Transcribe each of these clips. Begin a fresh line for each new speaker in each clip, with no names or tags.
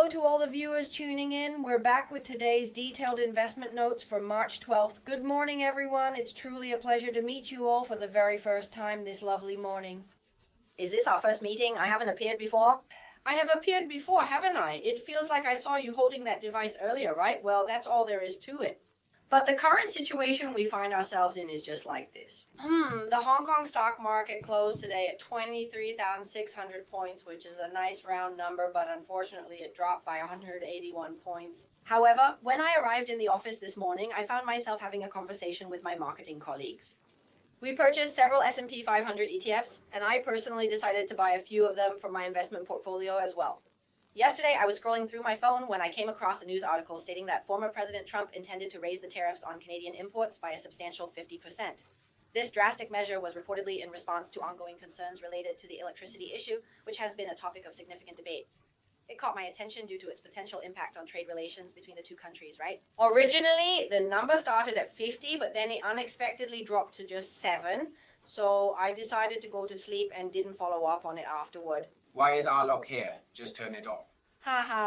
Hello to all the viewers tuning in. We're back with today's detailed investment notes for March 12th. Good morning, everyone. It's truly a pleasure to meet you all for the very first time this lovely morning.
Is this our first meeting? I haven't appeared before.
I have appeared before, haven't I? It feels like I saw you holding that device earlier, right? Well, that's all there is to it. But the current situation we find ourselves in is just like this. The Hong Kong stock market closed today at 23,600 points, which is a nice round number, but unfortunately it dropped by 181 points. However, when I arrived in the office this morning, I found myself having a conversation with my marketing colleagues. We purchased several S&P 500 ETFs, and I personally decided to buy a few of them for my investment portfolio as well. Yesterday, I was scrolling through my phone when I came across a news article stating that former President Trump intended to raise the tariffs on Canadian imports by a substantial 50%. This drastic measure was reportedly in response to ongoing concerns related to the electricity issue, which has been a topic of significant debate. It caught my attention due to its potential impact on trade relations between the two countries, right? Originally, the number started at 50, but then it unexpectedly dropped to just 7. So I decided to go to sleep and didn't follow up on it afterward.
Why is our lock here? Just turn it off.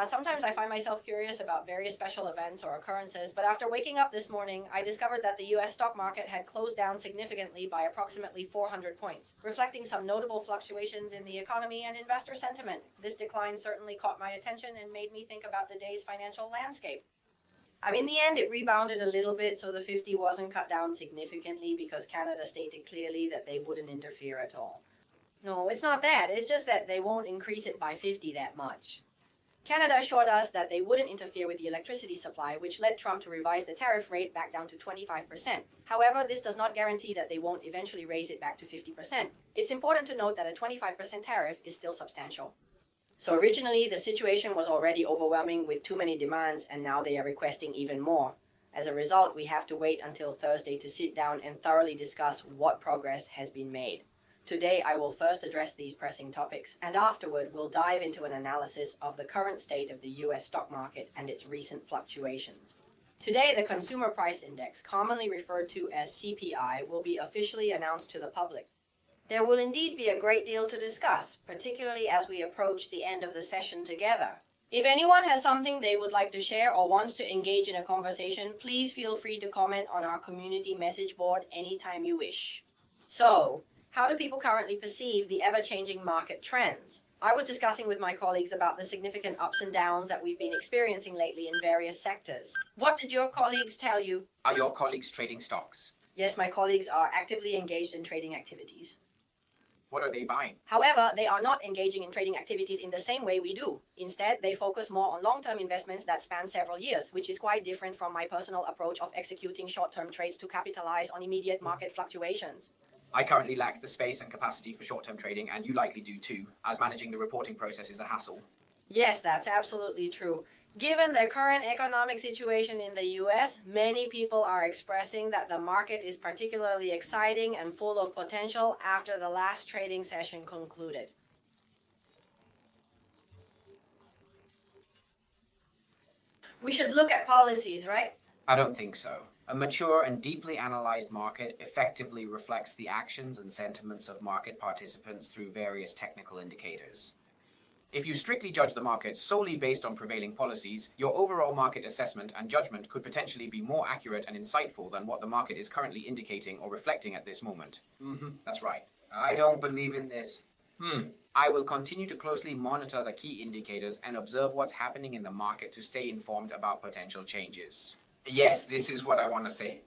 Sometimes I find myself curious about various special events or occurrences, but after waking up this morning, I discovered that the U.S. stock market had closed down significantly by approximately 400 points, reflecting some notable fluctuations in the economy and investor sentiment. This decline certainly caught my attention and made me think about the day's financial landscape. In the end, it rebounded a little bit, so the 50 wasn't cut down significantly because Canada stated clearly that they wouldn't interfere at all. No, it's not that. It's just that they won't increase it by 50 that much. Canada assured us that they wouldn't interfere with the electricity supply, which led Trump to revise the tariff rate back down to 25%. However, this does not guarantee that they won't eventually raise it back to 50%. It's important to note that a 25% tariff is still substantial. So originally, the situation was already overwhelming with too many demands, and now they are requesting even more. As a result, we have to wait until Thursday to sit down and thoroughly discuss what progress has been made. Today, I will first address these pressing topics, and afterward, we'll dive into an analysis of the current state of the U.S. stock market and its recent fluctuations. Today, the Consumer Price Index, commonly referred to as CPI, will be officially announced to the public. There will indeed be a great deal to discuss, particularly as we approach the end of the session together. If anyone has something they would like to share or wants to engage in a conversation, please feel free to comment on our community message board anytime you wish. So, how do people currently perceive the ever-changing market trends? I was discussing with my colleagues about the significant ups and downs that we've been experiencing lately in various sectors. What did your colleagues tell you?
Are your colleagues trading stocks?
Yes, my colleagues are actively engaged in trading activities.
What are they buying?
However, they are not engaging in trading activities in the same way we do. Instead, they focus more on long-term investments that span several years, which is quite different from my personal approach of executing short-term trades to capitalize on immediate market fluctuations.
I currently lack the space and capacity for short-term trading, and you likely do too, as managing the reporting process is a hassle.
Yes, that's absolutely true. Given the current economic situation in the U.S., many people are expressing that the market is particularly exciting and full of potential after the last trading session concluded. We should look at policies, right?
I don't think so. A mature and deeply analyzed market effectively reflects the actions and sentiments of market participants through various technical indicators. If you strictly judge the market solely based on prevailing policies, your overall market assessment and judgment could potentially be more accurate and insightful than what the market is currently indicating or reflecting at this moment. That's right. I don't believe in this. I will continue to closely monitor the key indicators and observe what's happening in the market to stay informed about potential changes. Yes, this is what I want to say.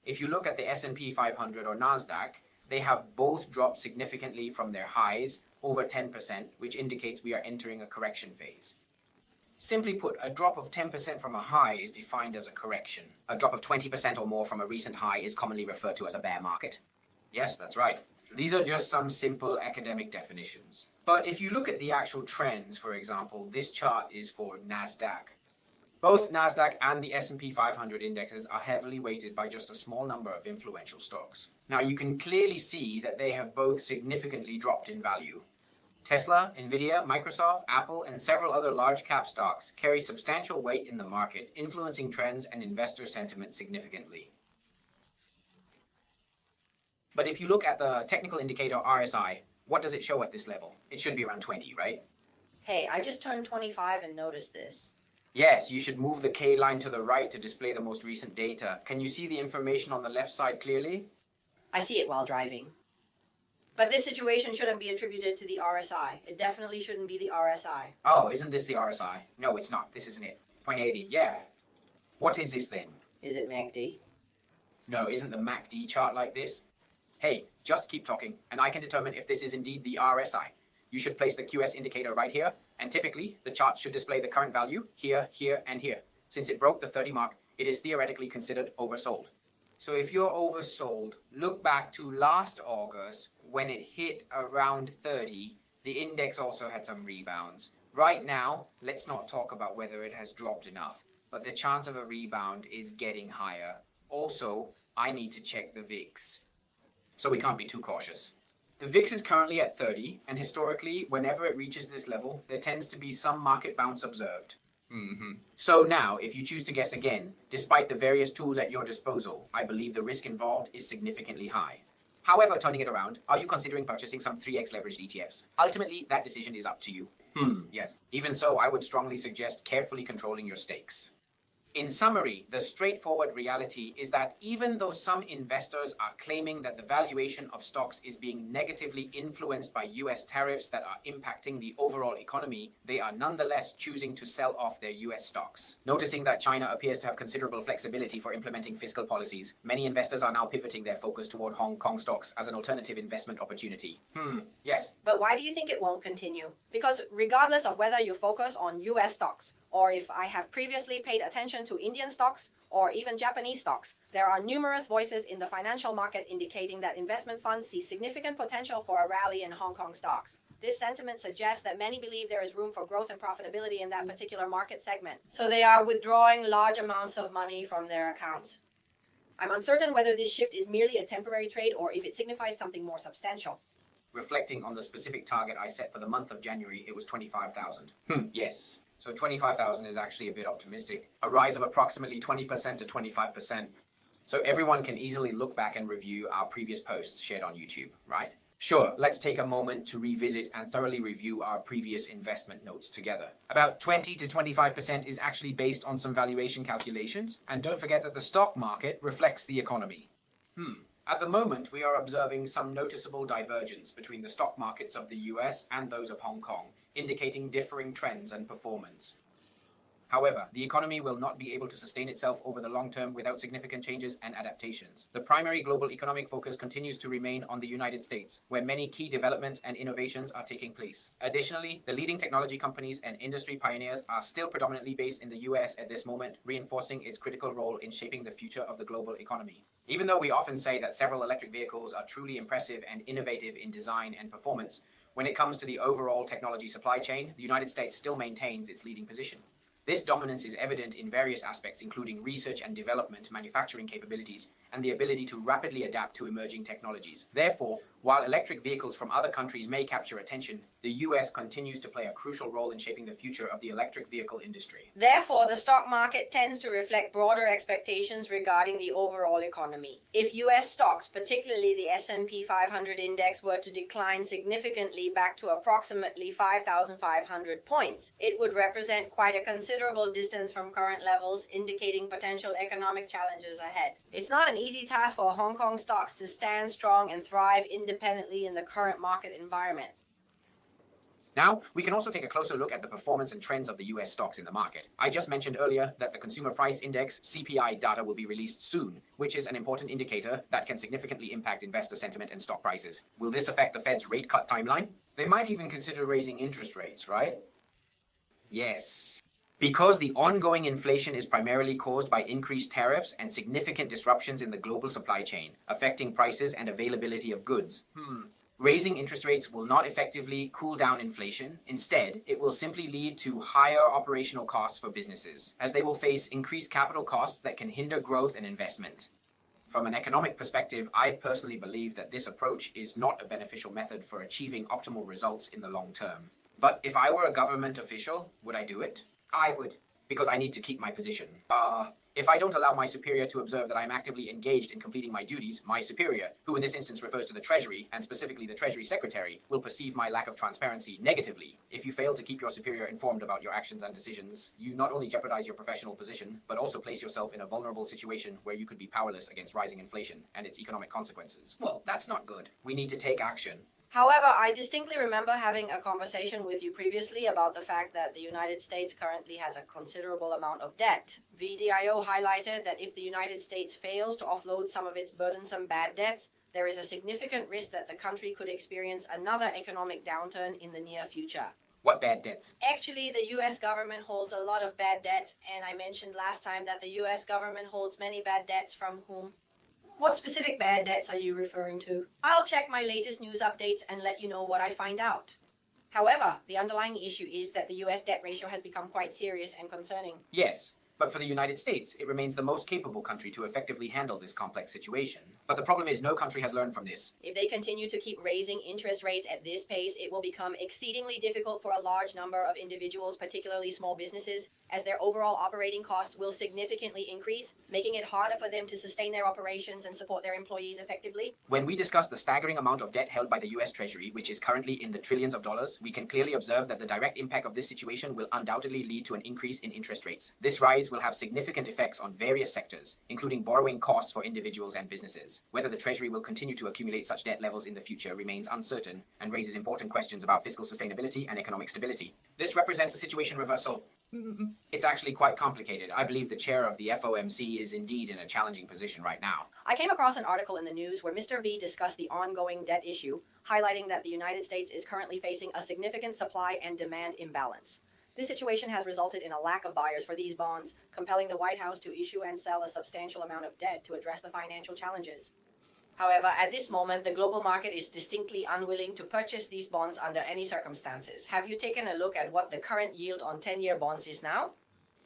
If you look at the S&P 500 or Nasdaq, they have both dropped significantly from their highs, over 10%, which indicates we are entering a correction phase. Simply put, a drop of 10% from a high is defined as a correction. A drop of 20% or more from a recent high is commonly referred to as a bear market. Yes, that's right. These are just some simple academic definitions. But if you look at the actual trends, for example, this chart is for Nasdaq. Both Nasdaq and the S&P 500 indexes are heavily weighted by just a small number of influential stocks. Now you can clearly see that they have both significantly dropped in value. Tesla, Nvidia, Microsoft, Apple, and several other large cap stocks carry substantial weight in the market, influencing trends and investor sentiment significantly. But if you look at the technical indicator RSI, what does it show at this level? It should be around 20, right?
Hey, I just turned 25 and noticed this.
Yes, you should move the K line to the right to display the most recent data. Can you see the information on the left side clearly?
I see it while driving. But this situation shouldn't be attributed to the RSI. It definitely shouldn't be the RSI.
Oh, isn't this the RSI? No, it's not. This isn't it. 0.80, yeah. What is this then?
Is it MACD?
No, isn't the MACD chart like this? Hey, just keep talking, and I can determine if this is indeed the RSI. You should place the QS indicator right here, and typically, the chart should display the current value here, here, and here. Since it broke the 30 mark, it is theoretically considered oversold. So if you're oversold, look back to last August when it hit around 30. The index also had some rebounds. Right now, let's not talk about whether it has dropped enough, but the chance of a rebound is getting higher. Also, I need to check the VIX. So we can't be too cautious. The VIX is currently at 30, and historically, whenever it reaches this level, there tends to be some market bounce observed. So now, if you choose to guess again, despite the various tools at your disposal, I believe the risk involved is significantly high. However, turning it around, are you considering purchasing some 3x leveraged ETFs? Ultimately, that decision is up to you. Yes. Even so, I would strongly suggest carefully controlling your stakes. In summary, the straightforward reality is that even though some investors are claiming that the valuation of stocks is being negatively influenced by US tariffs that are impacting the overall economy, they are nonetheless choosing to sell off their US stocks. Noticing that China appears to have considerable flexibility for implementing fiscal policies, many investors are now pivoting their focus toward Hong Kong stocks as an alternative investment opportunity. Yes.
But why do you think it won't continue? Because regardless of whether you focus on US stocks, or if I have previously paid attention to Indian stocks, or even Japanese stocks, there are numerous voices in the financial market indicating that investment funds see significant potential for a rally in Hong Kong stocks. This sentiment suggests that many believe there is room for growth and profitability in that particular market segment. So they are withdrawing large amounts of money from their accounts. I'm uncertain whether this shift is merely a temporary trade or if it signifies something more substantial.
Reflecting on the specific target I set for the month of January, it was 25,000. Yes. So 25,000 is actually a bit optimistic. A rise of approximately 20% to 25%. So everyone can easily look back and review our previous posts shared on YouTube, right? Sure, let's take a moment to revisit and thoroughly review our previous investment notes together. About 20 to 25% is actually based on some valuation calculations, and don't forget that the stock market reflects the economy. At the moment, we are observing some noticeable divergence between the stock markets of the US and those of Hong Kong, indicating differing trends and performance. However, the economy will not be able to sustain itself over the long term without significant changes and adaptations. The primary global economic focus continues to remain on the United States, where many key developments and innovations are taking place. Additionally, the leading technology companies and industry pioneers are still predominantly based in the US at this moment, reinforcing its critical role in shaping the future of the global economy. Even though we often say that several electric vehicles are truly impressive and innovative in design and performance, when it comes to the overall technology supply chain, the United States still maintains its leading position. This dominance is evident in various aspects, including research and development, manufacturing capabilities, and the ability to rapidly adapt to emerging technologies. Therefore, while electric vehicles from other countries may capture attention, the US continues to play a crucial role in shaping the future of the electric vehicle industry.
Therefore, the stock market tends to reflect broader expectations regarding the overall economy. If US stocks, particularly the S&P 500 index, were to decline significantly back to approximately 5,500 points, it would represent quite a considerable distance from current levels, indicating potential economic challenges ahead. It's not an easy task for Hong Kong stocks to stand strong and thrive independently in the current market environment.
Now, we can also take a closer look at the performance and trends of the US stocks in the market. I just mentioned earlier that the Consumer Price Index (CPI) data will be released soon, which is an important indicator that can significantly impact investor sentiment and stock prices. Will this affect the Fed's rate cut timeline? They might even consider raising interest rates, right? Yes. Because the ongoing inflation is primarily caused by increased tariffs and significant disruptions in the global supply chain, affecting prices and availability of goods. Raising interest rates will not effectively cool down inflation. Instead, it will simply lead to higher operational costs for businesses, as they will face increased capital costs that can hinder growth and investment. From an economic perspective, I personally believe that this approach is not a beneficial method for achieving optimal results in the long term. But if I were a government official, would I do it? I would. because I need to keep my position. If I don't allow my superior to observe that I am actively engaged in completing my duties, my superior, who in this instance refers to the Treasury, and specifically the Treasury Secretary, will perceive my lack of transparency negatively. If you fail to keep your superior informed about your actions and decisions, you not only jeopardize your professional position, but also place yourself in a vulnerable situation where you could be powerless against rising inflation and its economic consequences. Well, that's not good. We need to take action.
However, I distinctly remember having a conversation with you previously about the fact that the United States currently has a considerable amount of debt. VDIO highlighted that if the United States fails to offload some of its burdensome bad debts, there is a significant risk that the country could experience another economic downturn in the near future.
What bad debts?
Actually, the U.S. government holds a lot of bad debts, and I mentioned last time that the U.S. government holds many bad debts from whom? What specific bad debts are you referring to? I'll check my latest news updates and let you know what I find out. However, the underlying issue is that the U.S. debt ratio has become quite serious and concerning.
Yes, but for the United States, it remains the most capable country to effectively handle this complex situation. But the problem is no country has learned from this.
If they continue to keep raising interest rates at this pace, it will become exceedingly difficult for a large number of individuals, particularly small businesses, as their overall operating costs will significantly increase, making it harder for them to sustain their operations and support their employees effectively.
When we discuss the staggering amount of debt held by the U.S. Treasury, which is currently in the trillions of dollars, we can clearly observe that the direct impact of this situation will undoubtedly lead to an increase in interest rates. This rise will have significant effects on various sectors, including borrowing costs for individuals and businesses. Whether the Treasury will continue to accumulate such debt levels in the future remains uncertain and raises important questions about fiscal sustainability and economic stability. This represents a situation reversal. It's actually quite complicated. I believe the chair of the FOMC is indeed in a challenging position right now.
I came across an article in the news where Mr. V discussed the ongoing debt issue, highlighting that the United States is currently facing a significant supply and demand imbalance. This situation has resulted in a lack of buyers for these bonds, compelling the White House to issue and sell a substantial amount of debt to address the financial challenges. However, at this moment, the global market is distinctly unwilling to purchase these bonds under any circumstances. Have you taken a look at what the current yield on 10-year bonds is now?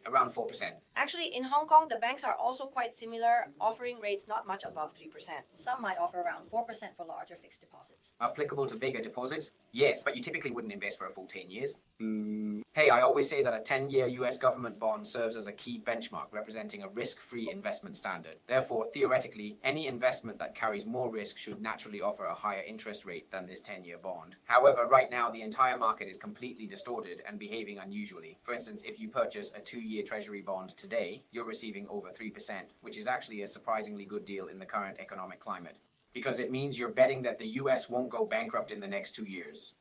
Around 4%.
Actually, in Hong Kong, the banks are also quite similar, offering rates not much above 3%. Some might offer around 4% for larger fixed deposits.
Applicable to bigger deposits? Yes, but you typically wouldn't invest for a full 10 years. Hey, I always say that a 10-year US government bond serves as a key benchmark representing a risk-free investment standard. Therefore, theoretically, any investment that carries more risk should naturally offer a higher interest rate than this 10-year bond. However, right now, the entire market is completely distorted and behaving unusually. For instance, if you purchase a 2-year Treasury bond today, you're receiving over 3%, which is actually a surprisingly good deal in the current economic climate. Because it means you're betting that the US won't go bankrupt in the next 2 years.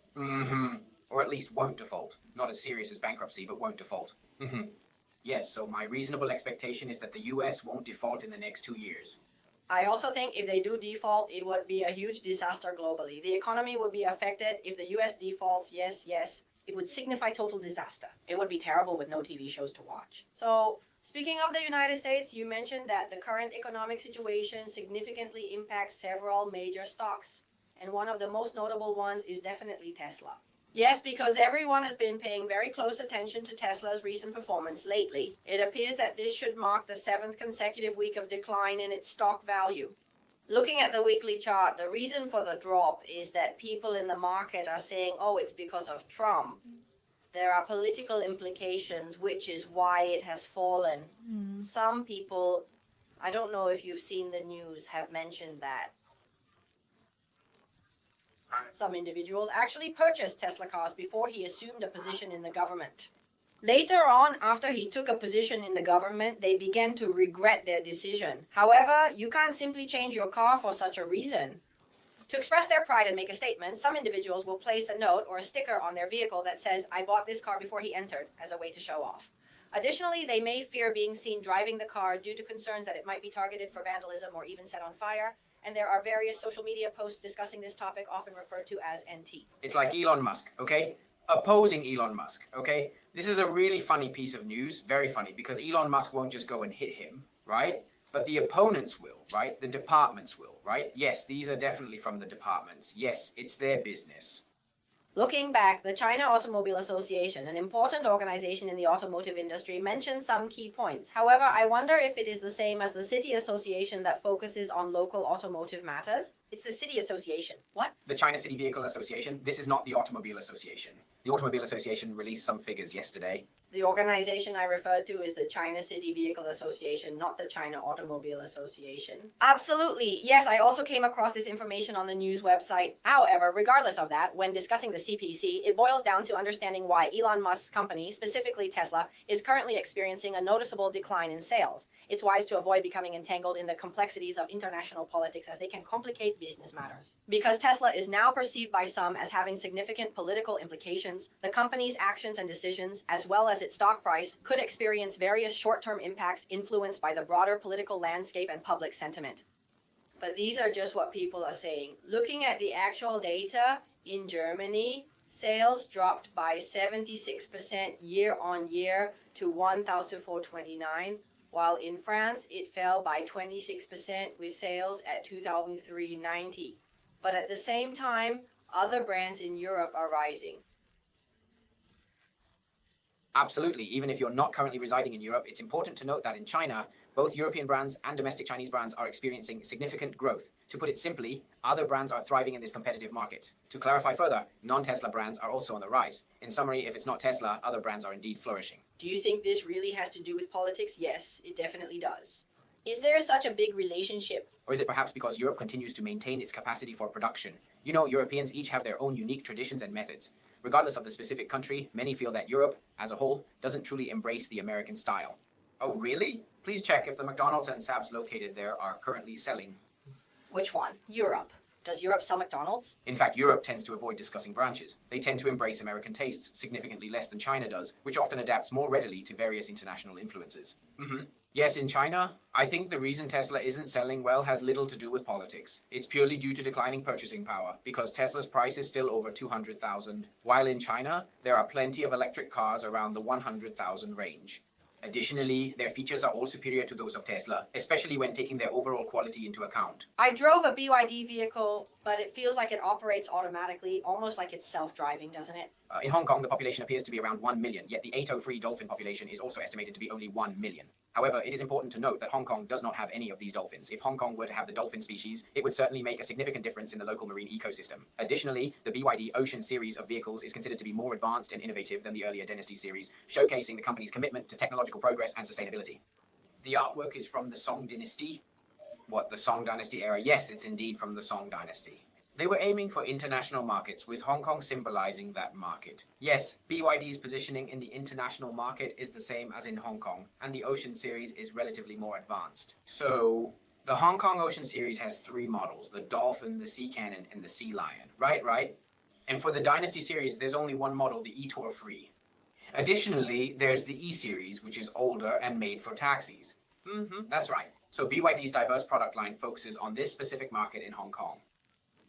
Or at least won't default. Not as serious as bankruptcy, but won't default. Yes, so my reasonable expectation is that the US won't default in the next 2 years.
I also think if they do default, it would be a huge disaster globally. The economy would be affected. If the US defaults, yes, it would signify total disaster. It would be terrible with no TV shows to watch. So, speaking of the United States, you mentioned that the current economic situation significantly impacts several major stocks. And one of the most notable ones is definitely Tesla. Yes, because everyone has been paying very close attention to Tesla's recent performance lately. It appears that this should mark the 7th consecutive week of decline in its stock value. Looking at the weekly chart, the reason for the drop is that people in the market are saying, oh, it's because of Trump. There are political implications, which is why it has fallen. Some people, I don't know if you've seen the news, have mentioned that. Some individuals actually purchased Tesla cars before he assumed a position in the government. Later on, after he took a position in the government, they began to regret their decision. However, you can't simply change your car for such a reason. To express their pride and make a statement, some individuals will place a note or a sticker on their vehicle that says, "I bought this car before he entered," as a way to show off. Additionally, they may fear being seen driving the car due to concerns that it might be targeted for vandalism or even set on fire. And there are various social media posts discussing this topic, often referred to as NT.
It's like Elon Musk, okay? Opposing Elon Musk, okay? This is a really funny piece of news, very funny, because Elon Musk won't just go and hit him, right? But the opponents will, right? The departments will, right? Yes, these are definitely from the departments. Yes, it's their business.
Looking back, the China Automobile Association, an important organization in the automotive industry, mentioned some key points. However, I wonder if it is the same as the City Association that focuses on local automotive matters. It's the City Association. What?
The China City Vehicle Association. This is not the Automobile Association. The Automobile Association released some figures yesterday.
The organization I referred to is the China City Vehicle Association, not the China Automobile Association. Absolutely. Yes, I also came across this information on the news website. However, regardless of that, when discussing the CPC, it boils down to understanding why Elon Musk's company, specifically Tesla, is currently experiencing a noticeable decline in sales. It's wise to avoid becoming entangled in the complexities of international politics as they can complicate business matters. Because Tesla is now perceived by some as having significant political implications, the company's actions and decisions, as well as its stock price, could experience various short-term impacts influenced by the broader political landscape and public sentiment. But these are just what people are saying. Looking at the actual data, in Germany, sales dropped by 76% year on year to 1,429, while in France it fell by 26% with sales at 2,390. But at the same time, other brands in Europe are rising.
Absolutely. Even if you're not currently residing in Europe, it's important to note that in China, both European brands and domestic Chinese brands are experiencing significant growth. To put it simply, other brands are thriving in this competitive market. To clarify further, non-Tesla brands are also on the rise. In summary, if it's not Tesla, other brands are indeed flourishing.
Do you think this really has to do with politics? Yes, it definitely does. Is there such a big relationship?
Or is it perhaps because Europe continues to maintain its capacity for production? You know, Europeans each have their own unique traditions and methods. Regardless of the specific country, many feel that Europe, as a whole, doesn't truly embrace the American style. Oh, really? Please check if the McDonald's and Sabs located there are currently selling.
Which one? Europe. Does Europe sell McDonald's?
In fact, Europe tends to avoid discussing branches. They tend to embrace American tastes significantly less than China does, which often adapts more readily to various international influences. Yes, in China, I think the reason Tesla isn't selling well has little to do with politics. It's purely due to declining purchasing power, because Tesla's price is still over 200,000, while in China, there are plenty of electric cars around the 100,000 range. Additionally, their features are all superior to those of Tesla, especially when taking their overall quality into account.
I drove a BYD vehicle, but it feels like it operates automatically, almost like it's self-driving, doesn't it?
In Hong Kong, the population appears to be around 1 million, yet the 803 dolphin population is also estimated to be only 1 million. However, it is important to note that Hong Kong does not have any of these dolphins. If Hong Kong were to have the dolphin species, it would certainly make a significant difference in the local marine ecosystem. Additionally, the BYD Ocean series of vehicles is considered to be more advanced and innovative than the earlier Dynasty series, showcasing the company's commitment to technological progress and sustainability. The artwork is from the Song Dynasty. What, the Song Dynasty era? Yes, it's indeed from the Song Dynasty. They were aiming for international markets, with Hong Kong symbolizing that market. Yes, BYD's positioning in the international market is the same as in Hong Kong, and the Ocean series is relatively more advanced. So, the Hong Kong Ocean series has 3 models, the Dolphin, the Sea Cannon, and the Sea Lion. Right. And for the Dynasty series, there's only one model, the E-Tour Free. Additionally, there's the E-Series, which is older and made for taxis. That's right. So BYD's diverse product line focuses on this specific market in Hong Kong.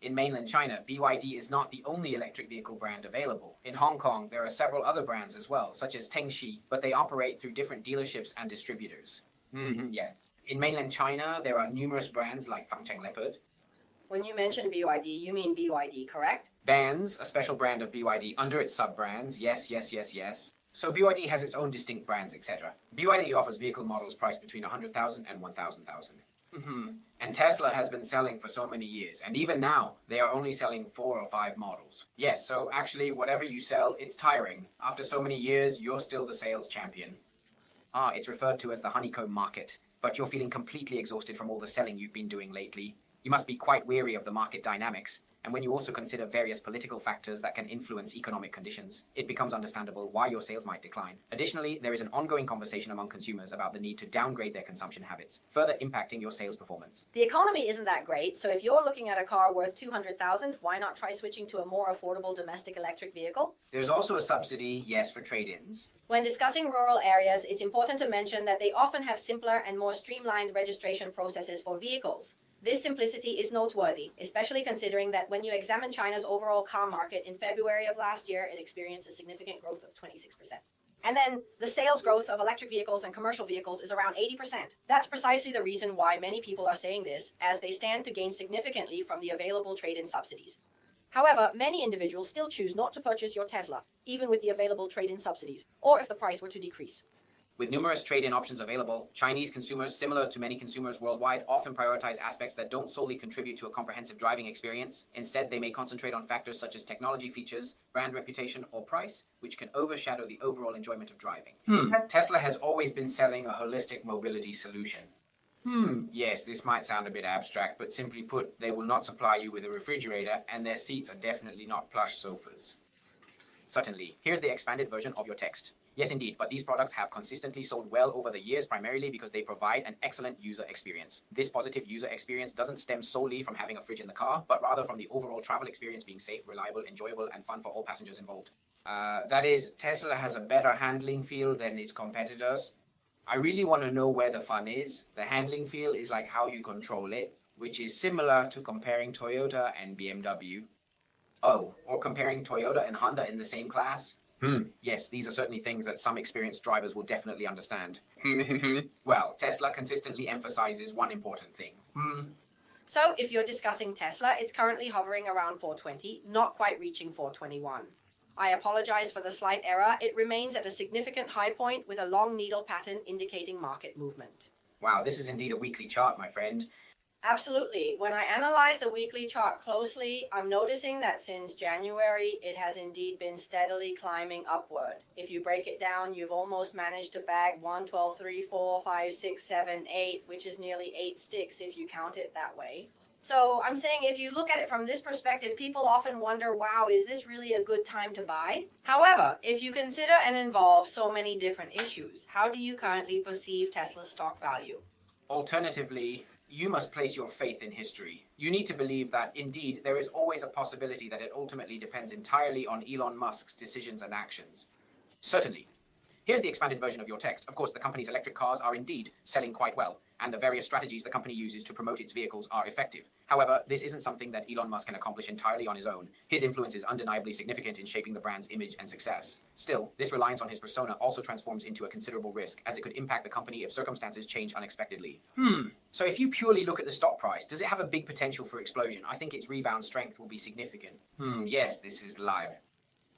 In mainland China, BYD is not the only electric vehicle brand available. In Hong Kong, there are several other brands as well, such as Tengxi, but they operate through different dealerships and distributors. In mainland China, there are numerous brands like Fangcheng Leopard.
When you mention BYD, you mean BYD, correct?
Bands, a special brand of BYD under its sub-brands. Yes. So BYD has its own distinct brands, etc. BYD offers vehicle models priced between 100,000 and 1,000,000. And Tesla has been selling for so many years, and even now, they are only selling 4 or 5 models. Yes, so actually, whatever you sell, it's tiring. After so many years, you're still the sales champion. It's referred to as the honeycomb market, but you're feeling completely exhausted from all the selling you've been doing lately. You must be quite weary of the market dynamics, and when you also consider various political factors that can influence economic conditions, it becomes understandable why your sales might decline. Additionally, there is an ongoing conversation among consumers about the need to downgrade their consumption habits, further impacting your sales performance.
The economy isn't that great, so if you're looking at a car worth $200,000, why not try switching to a more affordable domestic electric vehicle?
There's also a subsidy, yes, for trade-ins.
When discussing rural areas, it's important to mention that they often have simpler and more streamlined registration processes for vehicles. This simplicity is noteworthy, especially considering that when you examine China's overall car market in February of last year, it experienced a significant growth of 26%. And then the sales growth of electric vehicles and commercial vehicles is around 80%. That's precisely the reason why many people are saying this, as they stand to gain significantly from the available trade-in subsidies. However, many individuals still choose not to purchase your Tesla, even with the available trade-in subsidies, or if the price were to decrease.
With numerous trade-in options available, Chinese consumers, similar to many consumers worldwide, often prioritize aspects that don't solely contribute to a comprehensive driving experience. Instead, they may concentrate on factors such as technology features, brand reputation, or price, which can overshadow the overall enjoyment of driving. Tesla has always been selling a holistic mobility solution. Yes, this might sound a bit abstract, but simply put, they will not supply you with a refrigerator, and their seats are definitely not plush sofas. Certainly. Here's the expanded version of your text. Yes, indeed, but these products have consistently sold well over the years, primarily because they provide an excellent user experience. This positive user experience doesn't stem solely from having a fridge in the car, but rather from the overall travel experience being safe, reliable, enjoyable, and fun for all passengers involved. That is, Tesla has a better handling feel than its competitors. I really want to know where the fun is. The handling feel is like how you control it, which is similar to comparing Toyota and BMW. Oh, or comparing Toyota and Honda in the same class? Yes, these are certainly things that some experienced drivers will definitely understand. Well, Tesla consistently emphasizes one important thing.
So if you're discussing Tesla, it's currently hovering around 420, not quite reaching 421. I apologize for the slight error. It remains at a significant high point with a long needle pattern indicating market movement.
Wow, this is indeed a weekly chart, my friend.
Absolutely. When I analyze the weekly chart closely, I'm noticing that since January, it has indeed been steadily climbing upward. If you break it down, you've almost managed to bag 1, 12, 3, 4, 5, 6, 7, 8, which is nearly 8 sticks if you count it that way. So I'm saying if you look at it from this perspective, people often wonder, wow, is this really a good time to buy? However, if you consider and involve so many different issues, how do you currently perceive Tesla's stock value?
Alternatively, you must place your faith in history. You need to believe that, indeed, there is always a possibility that it ultimately depends entirely on Elon Musk's decisions and actions. Certainly. Here's the expanded version of your text. Of course, the company's electric cars are indeed selling quite well, and the various strategies the company uses to promote its vehicles are effective. However, this isn't something that Elon Musk can accomplish entirely on his own. His influence is undeniably significant in shaping the brand's image and success. Still, this reliance on his persona also transforms into a considerable risk, as it could impact the company if circumstances change unexpectedly. So if you purely look at the stock price, does it have a big potential for explosion? I think its rebound strength will be significant. Yes, this is live.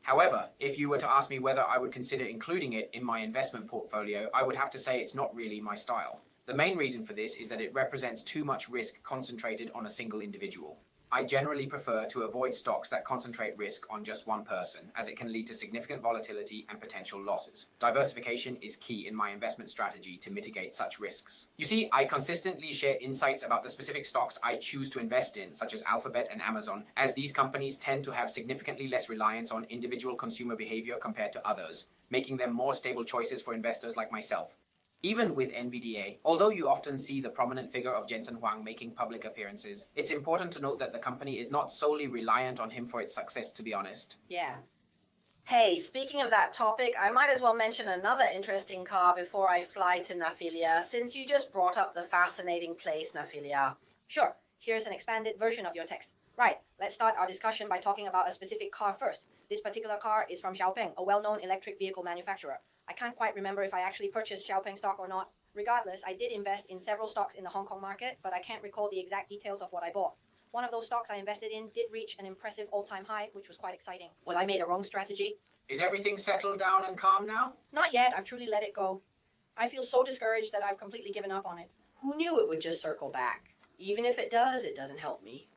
However, if you were to ask me whether I would consider including it in my investment portfolio, I would have to say it's not really my style. The main reason for this is that it represents too much risk concentrated on a single individual. I generally prefer to avoid stocks that concentrate risk on just one person, as it can lead to significant volatility and potential losses. Diversification is key in my investment strategy to mitigate such risks. You see, I consistently share insights about the specific stocks I choose to invest in, such as Alphabet and Amazon, as these companies tend to have significantly less reliance on individual consumer behavior compared to others, making them more stable choices for investors like myself. Even with NVDA, although you often see the prominent figure of Jensen Huang making public appearances, it's important to note that the company is not solely reliant on him for its success, to be honest.
Yeah. Hey, speaking of that topic, I might as well mention another interesting car before I fly to Naphilia, since you just brought up the fascinating place Naphilia. Sure, here's an expanded version of your text. Right, let's start our discussion by talking about a specific car first. This particular car is from Xiaopeng, a well-known electric vehicle manufacturer. I can't quite remember if I actually purchased Xiaopeng stock or not. Regardless, I did invest in several stocks in the Hong Kong market, but I can't recall the exact details of what I bought. One of those stocks I invested in did reach an impressive all-time high, which was quite exciting. Well, I made a wrong strategy.
Is everything settled down and calm now?
Not yet. I've truly let it go. I feel so discouraged that I've completely given up on it. Who knew it would just circle back? Even if it does, it doesn't help me.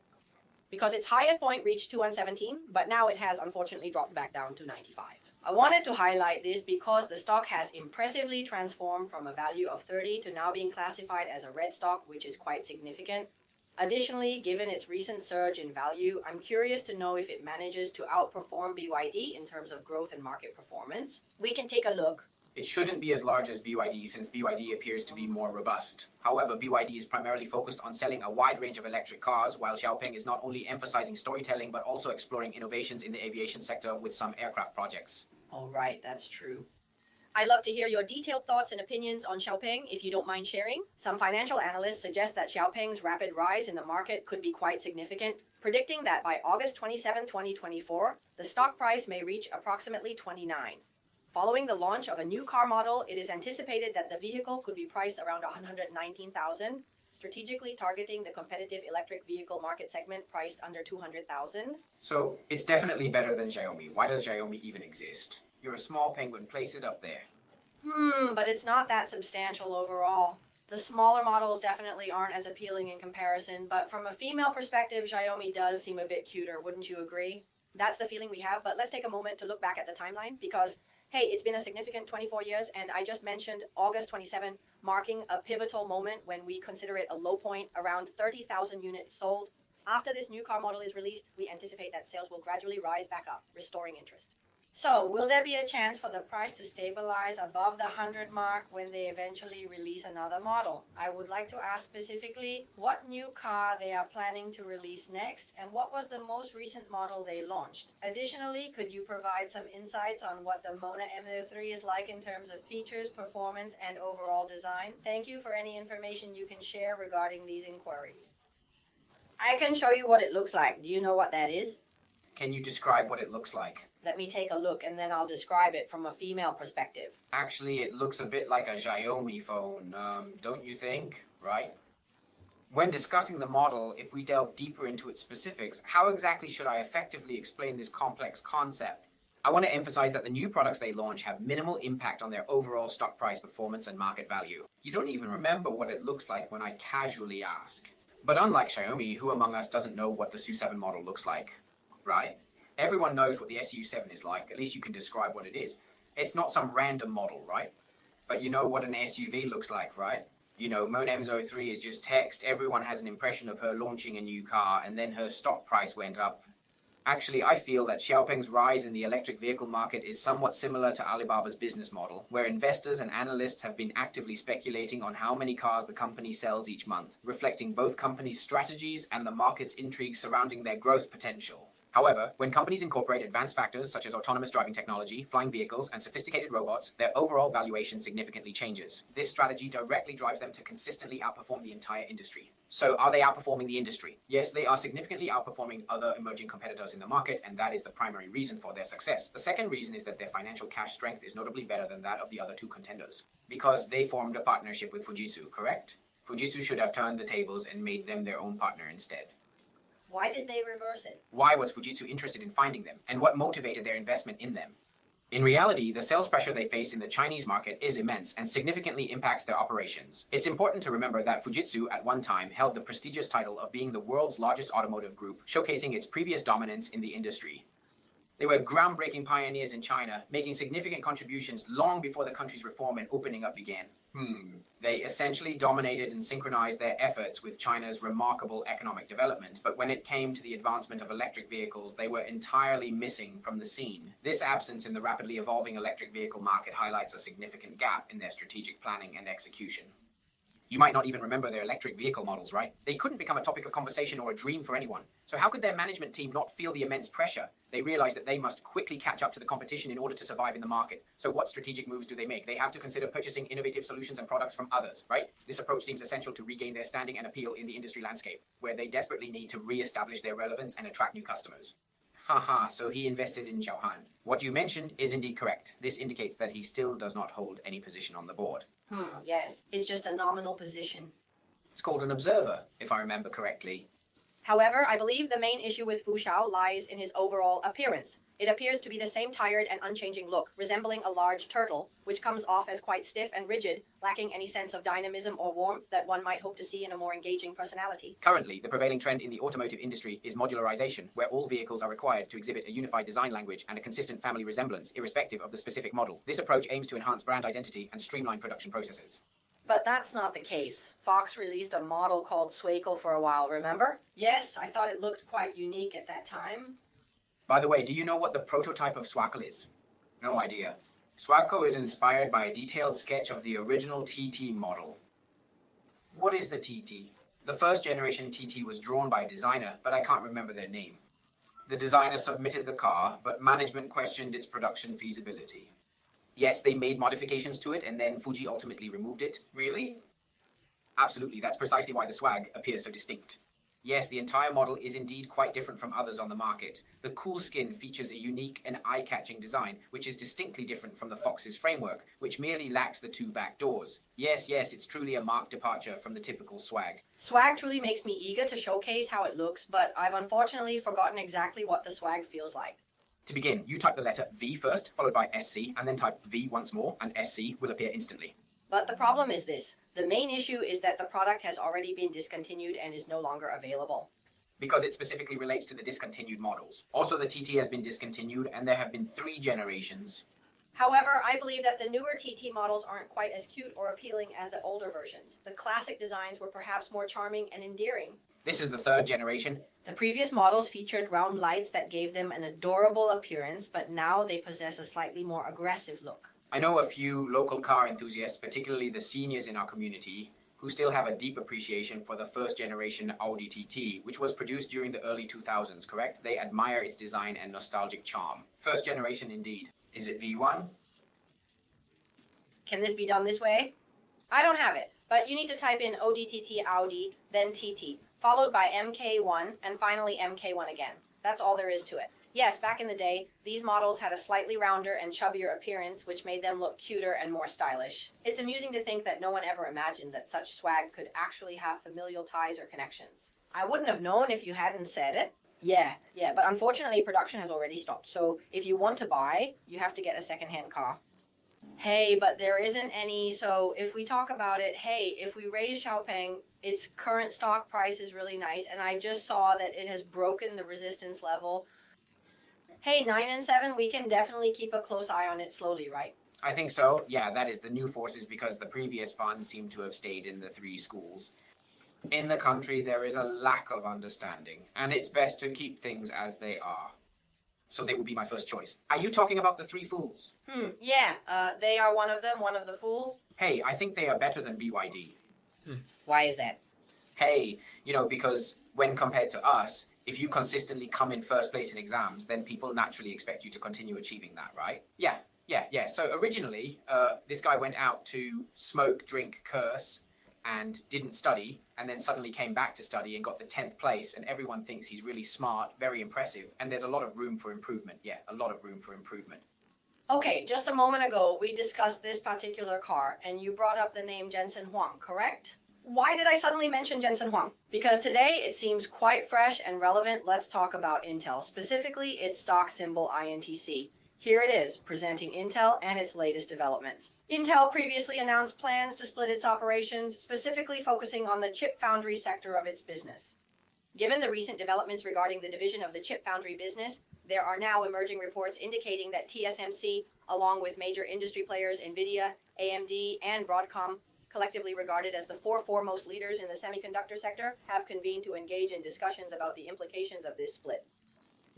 Because its highest point reached 217, but now it has unfortunately dropped back down to 95. I wanted to highlight this because the stock has impressively transformed from a value of 30 to now being classified as a red stock, which is quite significant. Additionally, given its recent surge in value, I'm curious to know if it manages to outperform BYD in terms of growth and market performance. We can take a look.
It shouldn't be as large as BYD since BYD appears to be more robust. However, BYD is primarily focused on selling a wide range of electric cars, while Xiaopeng is not only emphasizing storytelling but also exploring innovations in the aviation sector with some aircraft projects.
All right, that's true. I'd love to hear your detailed thoughts and opinions on Xiaopeng if you don't mind sharing. Some financial analysts suggest that Xiaopeng's rapid rise in the market could be quite significant, predicting that by August 27, 2024, the stock price may reach approximately 29. Following the launch of a new car model, it is anticipated that the vehicle could be priced around $119,000, strategically targeting the competitive electric vehicle market segment priced under $200,000.
So, it's definitely better than Xiaomi. Why does Xiaomi even exist? You're a small penguin, place it up there.
But it's not that substantial overall. The smaller models definitely aren't as appealing in comparison, but from a female perspective, Xiaomi does seem a bit cuter, wouldn't you agree? That's the feeling we have, but let's take a moment to look back at the timeline because, hey, it's been a significant 24 years, and I just mentioned August 27, marking a pivotal moment when we consider it a low point, around 30,000 units sold. After this new car model is released, we anticipate that sales will gradually rise back up, restoring interest. So, will there be a chance for the price to stabilize above the 100 mark when they eventually release another model? I would like to ask specifically what new car they are planning to release next and what was the most recent model they launched. Additionally, could you provide some insights on what the Mona M03 is like in terms of features, performance, and overall design? Thank you for any information you can share regarding these inquiries. I can show you what it looks like. Do you know what that is?
Can you describe what it looks like?
Let me take a look and then I'll describe it from a female perspective.
Actually, it looks a bit like a Xiaomi phone, don't you think? Right? When discussing the model, if we delve deeper into its specifics, how exactly should I effectively explain this complex concept? I want to emphasize that the new products they launch have minimal impact on their overall stock price performance and market value. You don't even remember what it looks like when I casually ask. But unlike Xiaomi, who among us doesn't know what the SU7 model looks like? Right? Everyone knows what the SU7 is like, at least you can describe what it is. It's not some random model, right? But you know what an SUV looks like, right? You know, Mona M03 is just text, everyone has an impression of her launching a new car, and then her stock price went up. Actually, I feel that Xiaopeng's rise in the electric vehicle market is somewhat similar to Alibaba's business model, where investors and analysts have been actively speculating on how many cars the company sells each month, reflecting both companies' strategies and the market's intrigue surrounding their growth potential. However, when companies incorporate advanced factors such as autonomous driving technology, flying vehicles, and sophisticated robots, their overall valuation significantly changes. This strategy directly drives them to consistently outperform the entire industry. So, are they outperforming the industry? Yes, they are significantly outperforming other emerging competitors in the market, and that is the primary reason for their success. The second reason is that their financial cash strength is notably better than that of the other two contenders. Because they formed a partnership with Fujitsu, correct? Fujitsu should have turned the tables and made them their own partner instead.
Why did they reverse it?
Why was Fujitsu interested in finding them, and what motivated their investment in them? In reality, the sales pressure they face in the Chinese market is immense and significantly impacts their operations. It's important to remember that Fujitsu at one time held the prestigious title of being the world's largest automotive group, showcasing its previous dominance in the industry. They were groundbreaking pioneers in China, making significant contributions long before the country's reform and opening up began. They essentially dominated and synchronized their efforts with China's remarkable economic development, but when it came to the advancement of electric vehicles, they were entirely missing from the scene. This absence in the rapidly evolving electric vehicle market highlights a significant gap in their strategic planning and execution. You might not even remember their electric vehicle models, right? They couldn't become a topic of conversation or a dream for anyone. So how could their management team not feel the immense pressure? They realized that they must quickly catch up to the competition in order to survive in the market. So what strategic moves do they make? They have to consider purchasing innovative solutions and products from others, right? This approach seems essential to regain their standing and appeal in the industry landscape, where they desperately need to re-establish their relevance and attract new customers. Haha, so he invested in Xiaohan. What you mentioned is indeed correct. This indicates that he still does not hold any position on the board.
Yes, it's just a nominal position.
It's called an observer, if I remember correctly.
However, I believe the main issue with Fu Xiao lies in his overall appearance. It appears to be the same tired and unchanging look, resembling a large turtle, which comes off as quite stiff and rigid, lacking any sense of dynamism or warmth that one might hope to see in a more engaging personality.
Currently, the prevailing trend in the automotive industry is modularization, where all vehicles are required to exhibit a unified design language and a consistent family resemblance, irrespective of the specific model. This approach aims to enhance brand identity and streamline production processes.
But that's not the case. Fox released a model called Swakel for a while, remember? Yes, I thought it looked quite unique at that time.
By the way, do you know what the prototype of Swakel is? No idea. Swakel is inspired by a detailed sketch of the original TT model. What is the TT? The first generation TT was drawn by a designer, but I can't remember their name. The designer submitted the car, but management questioned its production feasibility. Yes, they made modifications to it, and then Fuji ultimately removed it. Really? Absolutely, that's precisely why the swag appears so distinct. Yes, the entire model is indeed quite different from others on the market. The cool skin features a unique and eye-catching design, which is distinctly different from the Fox's framework, which merely lacks the two back doors. Yes, it's truly a marked departure from the typical swag.
Swag truly makes me eager to showcase how it looks, but I've unfortunately forgotten exactly what the swag feels like.
To begin, you type the letter V first, followed by SC, and then type V once more, and SC will appear instantly.
But the problem is this. The main issue is that the product has already been discontinued and is no longer available.
Because it specifically relates to the discontinued models. Also, the TT has been discontinued, and there have been 3 generations.
However, I believe that the newer TT models aren't quite as cute or appealing as the older versions. The classic designs were perhaps more charming and endearing.
This is the 3rd generation.
The previous models featured round lights that gave them an adorable appearance, but now they possess a slightly more aggressive look.
I know a few local car enthusiasts, particularly the seniors in our community, who still have a deep appreciation for the 1st generation Audi TT, which was produced during the early 2000s, correct? They admire its design and nostalgic charm. 1st generation indeed. Is it V1?
Can this be done this way? I don't have it, but you need to type in ODTT Audi, then TT, followed by MK1, and finally MK1 again. That's all there is to it. Yes, back in the day, these models had a slightly rounder and chubbier appearance, which made them look cuter and more stylish. It's amusing to think that no one ever imagined that such swag could actually have familial ties or connections. I wouldn't have known if you hadn't said it. Yeah, but unfortunately production has already stopped, so if you want to buy, you have to get a second-hand car. Hey, but there isn't any, so if we talk about it, hey, if we raise Xiaopeng, its current stock price is really nice, and I just saw that it has broken the resistance level. Hey, 9 and 7, we can definitely keep a close eye on it slowly, right?
I think so. Yeah, that is the new forces because the previous funds seem to have stayed in the 3 schools. In the country, there is a lack of understanding, and it's best to keep things as they are. So they would be my first choice. Are you talking about the 3 fools?
Yeah, they are one of them, one of the fools.
Hey, I think they are better than BYD.
Why is that?
Hey, because when compared to us, if you consistently come in first place in exams, then people naturally expect you to continue achieving that, right? Yeah. So originally, this guy went out to smoke, drink, curse, and didn't study, and then suddenly came back to study and got the 10th place, and everyone thinks he's really smart, very impressive, and there's a lot of room for improvement. Yeah, a lot of room for improvement.
Okay, just a moment ago, we discussed this particular car, and you brought up the name Jensen Huang, correct? Why did I suddenly mention Jensen Huang? Because today it seems quite fresh and relevant. Let's talk about Intel, specifically its stock symbol INTC. Here it is, presenting Intel and its latest developments. Intel previously announced plans to split its operations, specifically focusing on the chip foundry sector of its business. Given the recent developments regarding the division of the chip foundry business, there are now emerging reports indicating that TSMC, along with major industry players NVIDIA, AMD, and Broadcom, collectively regarded as the 4 foremost leaders in the semiconductor sector, have convened to engage in discussions about the implications of this split.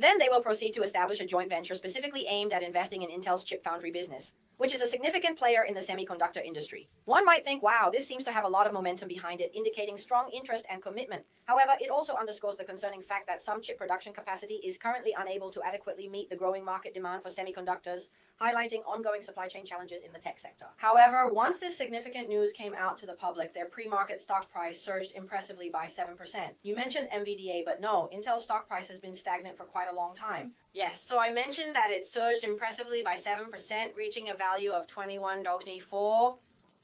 Then they will proceed to establish a joint venture specifically aimed at investing in Intel's chip foundry business, which is a significant player in the semiconductor industry. One might think, wow, this seems to have a lot of momentum behind it, indicating strong interest and commitment. However, it also underscores the concerning fact that some chip production capacity is currently unable to adequately meet the growing market demand for semiconductors, highlighting ongoing supply chain challenges in the tech sector. However, once this significant news came out to the public, their pre-market stock price surged impressively by 7%. You mentioned NVDA, but no, Intel's stock price has been stagnant for quite a long time. Yes, so I mentioned that it surged impressively by 7%, reaching a value of $21.24.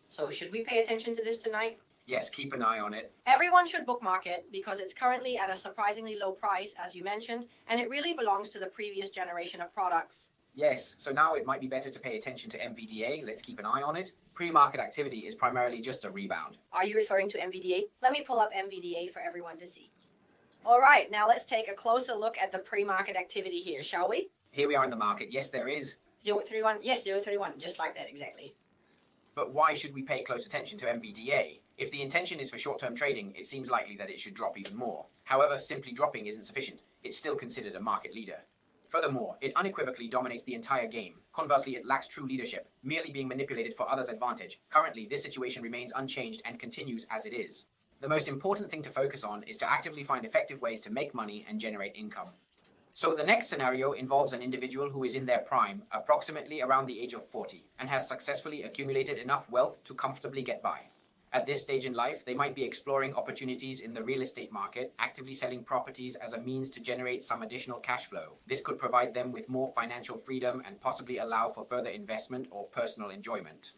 So should we pay attention to this tonight?
Yes, keep an eye on it.
Everyone should bookmark it because it's currently at a surprisingly low price, as you mentioned, and it really belongs to the previous generation of products.
Yes, so now it might be better to pay attention to MVDA. Let's keep an eye on it. Pre-market activity is primarily just a rebound.
Are you referring to MVDA? Let me pull up MVDA for everyone to see. All right, now let's take a closer look at the pre-market activity here, shall we?
Here we are in the market. Yes, there is.
031? Yes, 031, just like that, exactly.
But why should we pay close attention to MVDA? If the intention is for short-term trading, it seems likely that it should drop even more. However, simply dropping isn't sufficient. It's still considered a market leader. Furthermore, it unequivocally dominates the entire game. Conversely, it lacks true leadership, merely being manipulated for others' advantage. Currently, this situation remains unchanged and continues as it is. The most important thing to focus on is to actively find effective ways to make money and generate income. So the next scenario involves an individual who is in their prime, approximately around the age of 40, and has successfully accumulated enough wealth to comfortably get by. At this stage in life, they might be exploring opportunities in the real estate market, actively selling properties as a means to generate some additional cash flow. This could provide them with more financial freedom and possibly allow for further investment or personal enjoyment.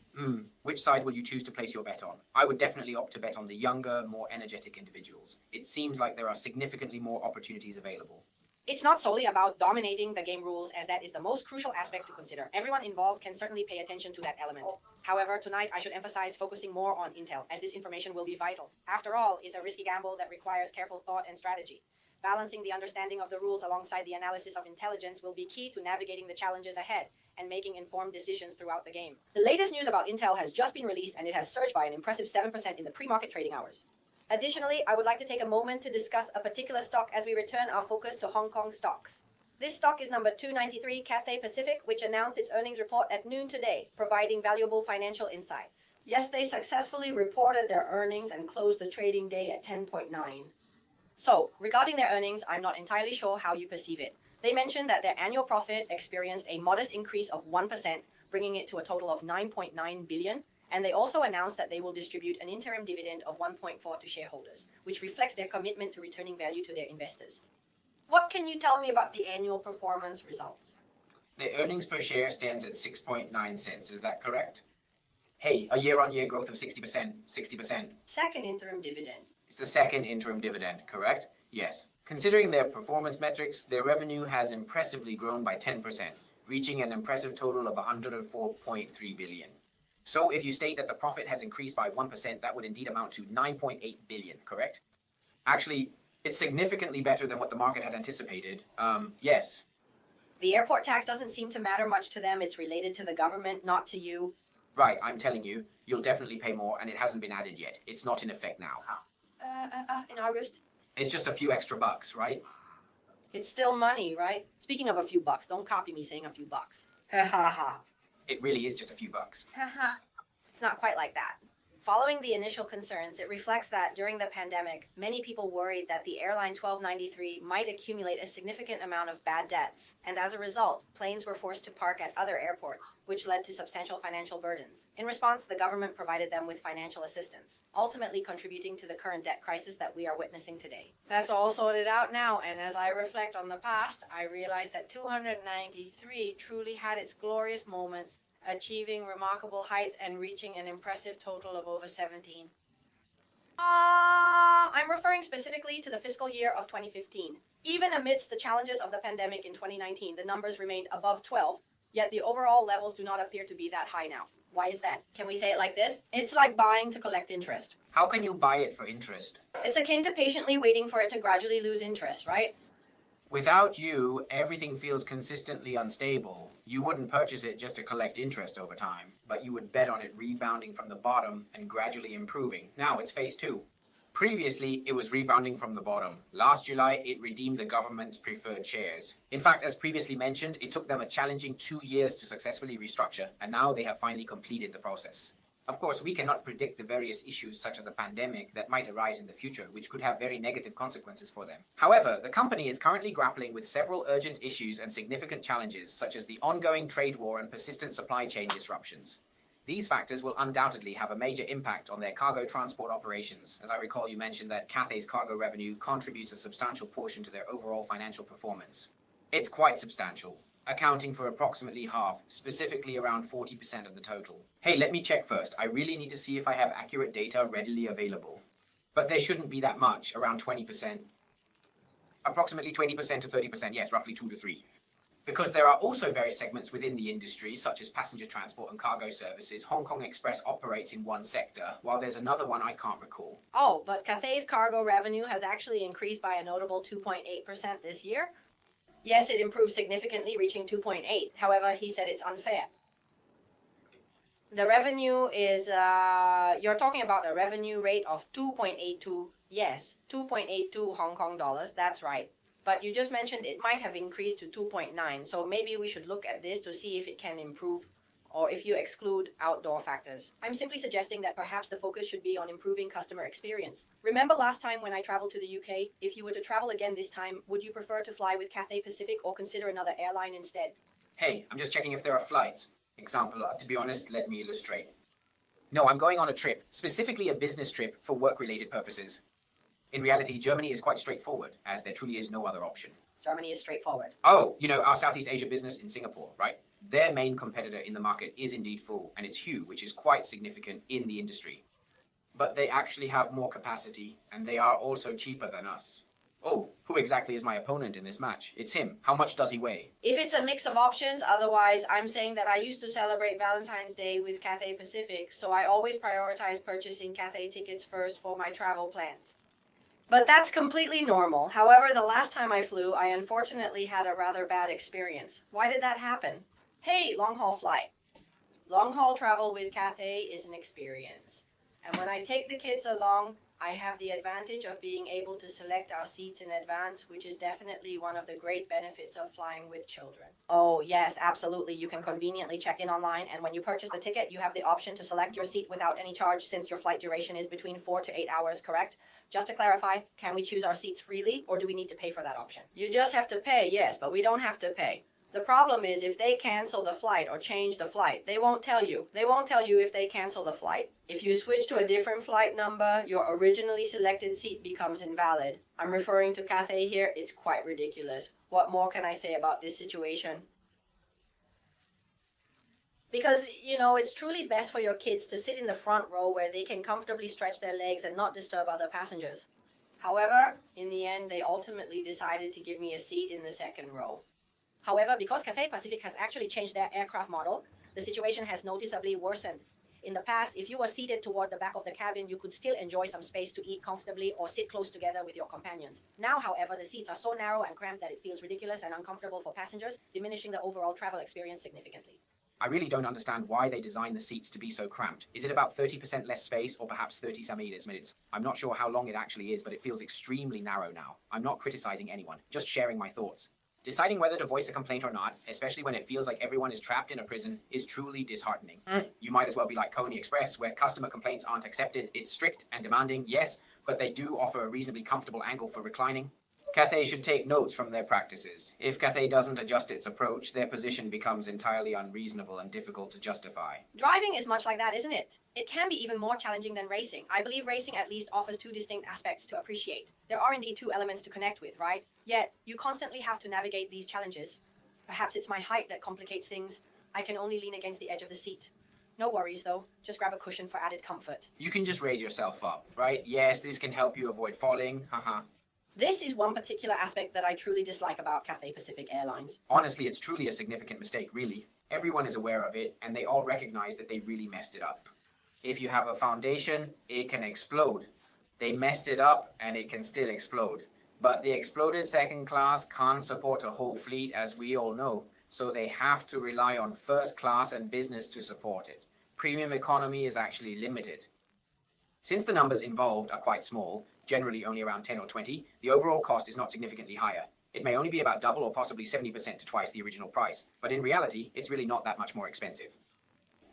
Which side will you choose to place your bet on? I would definitely opt to bet on the younger, more energetic individuals. It seems like there are significantly more opportunities available.
It's not solely about dominating the game rules, as that is the most crucial aspect to consider. Everyone involved can certainly pay attention to that element. However, tonight I should emphasize focusing more on intel, as this information will be vital. After all, it's a risky gamble that requires careful thought and strategy. Balancing the understanding of the rules alongside the analysis of intelligence will be key to navigating the challenges ahead and making informed decisions throughout the game. The latest news about Intel has just been released, and it has surged by an impressive 7% in the pre-market trading hours. Additionally, I would like to take a moment to discuss a particular stock as we return our focus to Hong Kong stocks. This stock is number 293, Cathay Pacific, which announced its earnings report at noon today, providing valuable financial insights. Yes, they successfully reported their earnings and closed the trading day at 10.9. So, regarding their earnings, I'm not entirely sure how you perceive it. They mentioned that their annual profit experienced a modest increase of 1%, bringing it to a total of 9.9 billion. And they also announced that they will distribute an interim dividend of 1.4 to shareholders, which reflects their commitment to returning value to their investors. What can you tell me about the annual performance results?
The earnings per share stands at 6.9 cents, is that correct? Hey, a year-on-year growth of 60%.
Second interim dividend.
It's the second interim dividend, correct? Yes. Considering their performance metrics, their revenue has impressively grown by 10%, reaching an impressive total of 104.3 billion. So if you state that the profit has increased by 1%, that would indeed amount to 9.8 billion, correct? Actually, it's significantly better than what the market had anticipated. Yes.
The airport tax doesn't seem to matter much to them. It's related to the government, not to you.
Right, I'm telling you, you'll definitely pay more, and it hasn't been added yet. It's not in effect now.
In August?
It's just a few extra bucks, right?
It's still money, right? Speaking of a few bucks, don't copy me saying a few bucks. Ha ha ha.
It really is just a few bucks.
It's not quite like that. Following the initial concerns, it reflects that during the pandemic, many people worried that the airline 1293 might accumulate a significant amount of bad debts, and as a result, planes were forced to park at other airports, which led to substantial financial burdens. In response, the government provided them with financial assistance, ultimately contributing to the current debt crisis that we are witnessing today. That's all sorted out now, and as I reflect on the past, I realize that 293 truly had its glorious moments, achieving remarkable heights and reaching an impressive total of over 17. I'm referring specifically to the fiscal year of 2015. Even amidst the challenges of the pandemic in 2019, the numbers remained above 12, yet the overall levels do not appear to be that high now. Why is that? Can we say it like this? It's like buying to collect interest.
How can you buy it for interest?
It's akin to patiently waiting for it to gradually lose interest, right?
Without you, everything feels consistently unstable. You wouldn't purchase it just to collect interest over time, but you would bet on it rebounding from the bottom and gradually improving. Now it's phase 2. Previously, it was rebounding from the bottom. Last July, it redeemed the government's preferred shares. In fact, as previously mentioned, it took them a challenging 2 years to successfully restructure, and now they have finally completed the process. Of course, we cannot predict the various issues such as a pandemic that might arise in the future, which could have very negative consequences for them. However, the company is currently grappling with several urgent issues and significant challenges, such as the ongoing trade war and persistent supply chain disruptions. These factors will undoubtedly have a major impact on their cargo transport operations. As I recall, you mentioned that Cathay's cargo revenue contributes a substantial portion to their overall financial performance. It's quite substantial, accounting for approximately half, specifically around 40% of the total. Hey, let me check first. I really need to see if I have accurate data readily available. But there shouldn't be that much, around 20%. Approximately 20% to 30%, yes, roughly 2 to 3. Because there are also various segments within the industry, such as passenger transport and cargo services. Hong Kong Express operates in one sector, while there's another one I can't recall.
Oh, but Cathay's cargo revenue has actually increased by a notable 2.8% this year. Yes, it improved significantly, reaching 2.8. However, he said it's unfair. The revenue is, you're talking about a revenue rate of 2.82. Yes, 2.82 Hong Kong dollars. That's right. But you just mentioned it might have increased to 2.9. So maybe we should look at this to see if it can improve, or if you exclude outdoor factors. I'm simply suggesting that perhaps the focus should be on improving customer experience. Remember last time when I traveled to the UK? If you were to travel again this time, would you prefer to fly with Cathay Pacific or consider another airline instead?
Hey, I'm just checking if there are flights. Example, to be honest, let me illustrate. No, I'm going on a trip, specifically a business trip for work-related purposes. In reality, Germany is quite straightforward, as there truly is no other option.
Germany is straightforward.
Oh, you know, our Southeast Asia business in Singapore, right? Their main competitor in the market is indeed full, and it's Hue, which is quite significant in the industry. But they actually have more capacity, and they are also cheaper than us. Oh, who exactly is my opponent in this match? It's him. How much does he weigh?
If it's a mix of options, otherwise, I'm saying that I used to celebrate Valentine's Day with Cathay Pacific, so I always prioritize purchasing Cathay tickets first for my travel plans. But that's completely normal. However, the last time I flew, I unfortunately had a rather bad experience. Why did that happen? Hey, long-haul flight. Long-haul travel with Cathay is an experience. And when I take the kids along, I have the advantage of being able to select our seats in advance, which is definitely one of the great benefits of flying with children. Oh, yes, absolutely. You can conveniently check in online, and when you purchase the ticket, you have the option to select your seat without any charge since your flight duration is between 4 to 8 hours, correct? Just to clarify, can we choose our seats freely, or do we need to pay for that option? You just have to pay, yes, but we don't have to pay. The problem is if they cancel the flight or change the flight, they won't tell you. They won't tell you if they cancel the flight. If you switch to a different flight number, your originally selected seat becomes invalid. I'm referring to Cathay here. It's quite ridiculous. What more can I say about this situation? Because, it's truly best for your kids to sit in the front row where they can comfortably stretch their legs and not disturb other passengers. However, in the end, they ultimately decided to give me a seat in the second row. However, because Cathay Pacific has actually changed their aircraft model, the situation has noticeably worsened. In the past, if you were seated toward the back of the cabin, you could still enjoy some space to eat comfortably or sit close together with your companions. Now, however, the seats are so narrow and cramped that it feels ridiculous and uncomfortable for passengers, diminishing the overall travel experience significantly.
I really don't understand why they designed the seats to be so cramped. Is it about 30% less space or perhaps 30 minutes? I'm not sure how long it actually is, but it feels extremely narrow now. I'm not criticizing anyone, just sharing my thoughts. Deciding whether to voice a complaint or not, especially when it feels like everyone is trapped in a prison, is truly disheartening. You might as well be like Coney Express, where customer complaints aren't accepted. It's strict and demanding, yes, but they do offer a reasonably comfortable angle for reclining. Cathay should take notes from their practices. If Cathay doesn't adjust its approach, their position becomes entirely unreasonable and difficult to justify.
Driving is much like that, isn't it? It can be even more challenging than racing. I believe racing at least offers two distinct aspects to appreciate. There are indeed two elements to connect with, right? Yet, you constantly have to navigate these challenges. Perhaps it's my height that complicates things. I can only lean against the edge of the seat. No worries, though. Just grab a cushion for added comfort.
You can just raise yourself up, right? Yes, this can help you avoid falling, haha.
This is one particular aspect that I truly dislike about Cathay Pacific Airlines.
Honestly, it's truly a significant mistake, really. Everyone is aware of it, and they all recognize that they really messed it up. If you have a foundation, it can explode. They messed it up, and it can still explode. But the exploded second class can't support a whole fleet, as we all know, so they have to rely on first class and business to support it. Premium economy is actually limited. Since the numbers involved are quite small, generally only around 10 or 20, the overall cost is not significantly higher. It may only be about double or possibly 70% to twice the original price, but in reality, it's really not that much more expensive.